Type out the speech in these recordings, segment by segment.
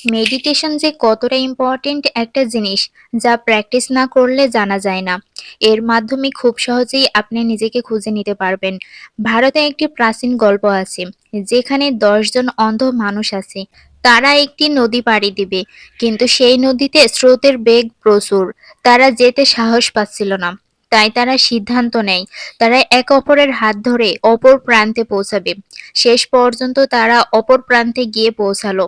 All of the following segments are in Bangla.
মেডিটেশন যে কতটা ইম্পর্টেন্ট একটা জিনিস যা প্র্যাকটিস না করলে জানা যায় না। এর মাধ্যমে খুব সহজেই আপনি নিজেকে খুঁজে নিতে পারবেন। ভারতে একটি প্রাচীন গল্প আছে যেখানে ১০ জন অন্ধ মানুষ আছে। তারা একটি নদী পাড়ি দিবে, কিন্তু সেই নদীতে স্রোতের বেগ প্রচুর। তারা যেতে সাহস পাচ্ছিল না। তাই তারা সিদ্ধান্ত নেয় তারা একে অপরের হাত ধরে অপর প্রান্তে পৌঁছাবে। শেষ পর্যন্ত তারা অপর প্রান্তে গিয়ে পৌঁছালো,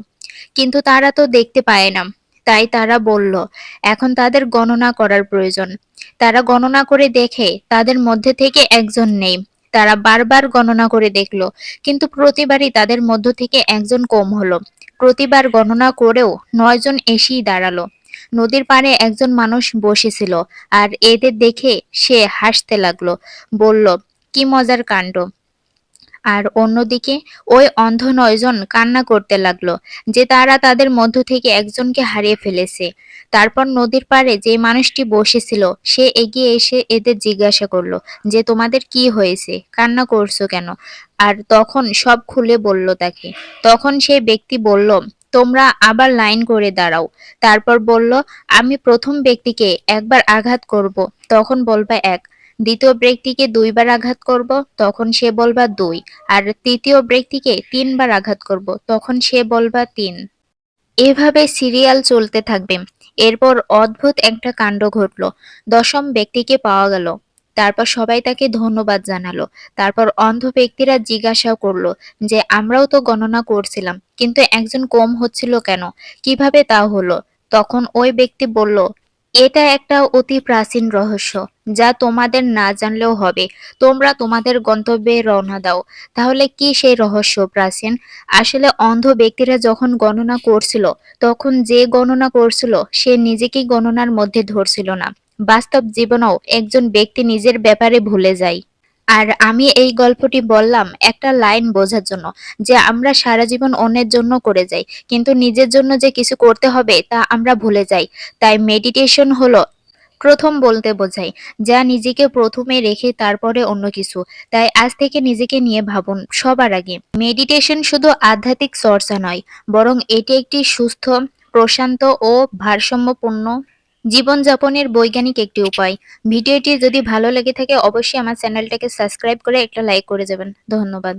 কিন্তু তারা তো দেখতে পায় না। তাই তারা বলল, এখন তাদের গণনা করার প্রয়োজন। তারা গণনা করে দেখে তাদের মধ্যে থেকে একজন নেই। তারা বারবার গণনা করে দেখল, কিন্তু প্রতিবারই তাদের মধ্য থেকে একজন কম হলো। প্রতিবার গণনা করেও ৯ জন এসেই দাঁড়ালো। নদীর পাড়ে একজন মানুষ বসেছিল, আর এদের দেখে সে হাসতে লাগলো, বলল, কি মজার কাণ্ড। আর অন্যদিকে ওই অন্ধ ৯ জন কান্না করতে লাগলো যে তারা তাদের মধ্য থেকে একজনকে হারিয়ে ফেলেছে। তারপর নদীর পাড়ে যে মানুষটি বসেছিল সে এগিয়ে এসে এদের জিজ্ঞাসা করলো যে তোমাদের কি হয়েছে, কান্না করছো কেন? আর তখন সব খুলে বলল তাকে। তখন সেই ব্যক্তি বলল, তোমরা আবার লাইন করে দাঁড়াও। তারপর বলল, আমি প্রথম ব্যক্তিকে একবার আঘাত করব, তখন বলবা এক। দ্বিতীয় ব্যক্তিকে ২ বার আঘাত করব, তখন সে বলবা ২। আর তৃতীয় ব্যক্তিকে ৩ বার আঘাত করব, তখন সে বলবা ৩। এভাবে সিরিয়াল চলতে থাকবে। এরপর অদ্ভুত একটা কাণ্ড ঘটল। ১০ম ব্যক্তিকে পাওয়া গেল। তারপর সবাই তাকে ধন্যবাদ জানালো। তারপর অন্ধ ব্যক্তিরা জিজ্ঞাসা করলো যে আমরাও তো গণনা করছিলাম, কিন্তু একজন কম হচ্ছিল কেন? কিভাবে তা হলো? তখন ওই ব্যক্তি বলল, এটা একটা অতি প্রাচীন রহস্য যা তোমাদের না জানলেও হবে। তোমরা তোমাদের গন্তব্যে রওনা দাও। তাহলে কি সেই রহস্য প্রাচীন? আসলে অন্ধ ব্যক্তিরা যখন গণনা করছিল, তখন যে গণনা করছিল সে নিজেকেই গণনার মধ্যে ধরছিল না। বাস্তব জীবনেও একজন ব্যক্তি নিজের ব্যাপারে ভুলে যায়। আর আমি এই গল্পটি বললাম একটা লাইন বোঝার জন্য, যে আমরা সারা জীবন অন্যের জন্য করে যাই, কিন্তু নিজের জন্য যে কিছু করতে হবে তা আমরা ভুলে যাই। তাই মেডিটেশন হলো প্রথম বলতে বোঝায়, যা নিজেকে প্রথমে রেখে তারপরে অন্য কিছু। তাই আজ থেকে নিজেকে নিয়ে ভাবুন সবার আগে। মেডিটেশন শুধু আধ্যাত্মিক চর্চা নয়, বরং এটি একটি সুস্থ, প্রশান্ত ও ভারসাম্যপূর্ণ জীবনযাপনের বৈজ্ঞানিক একটি উপায়। ভিডিওটি যদি ভালো লেগে থাকে অবশ্যই আমার চ্যানেলটাকে সাবস্ক্রাইব করে একটা লাইক করে যাবেন। ধন্যবাদ।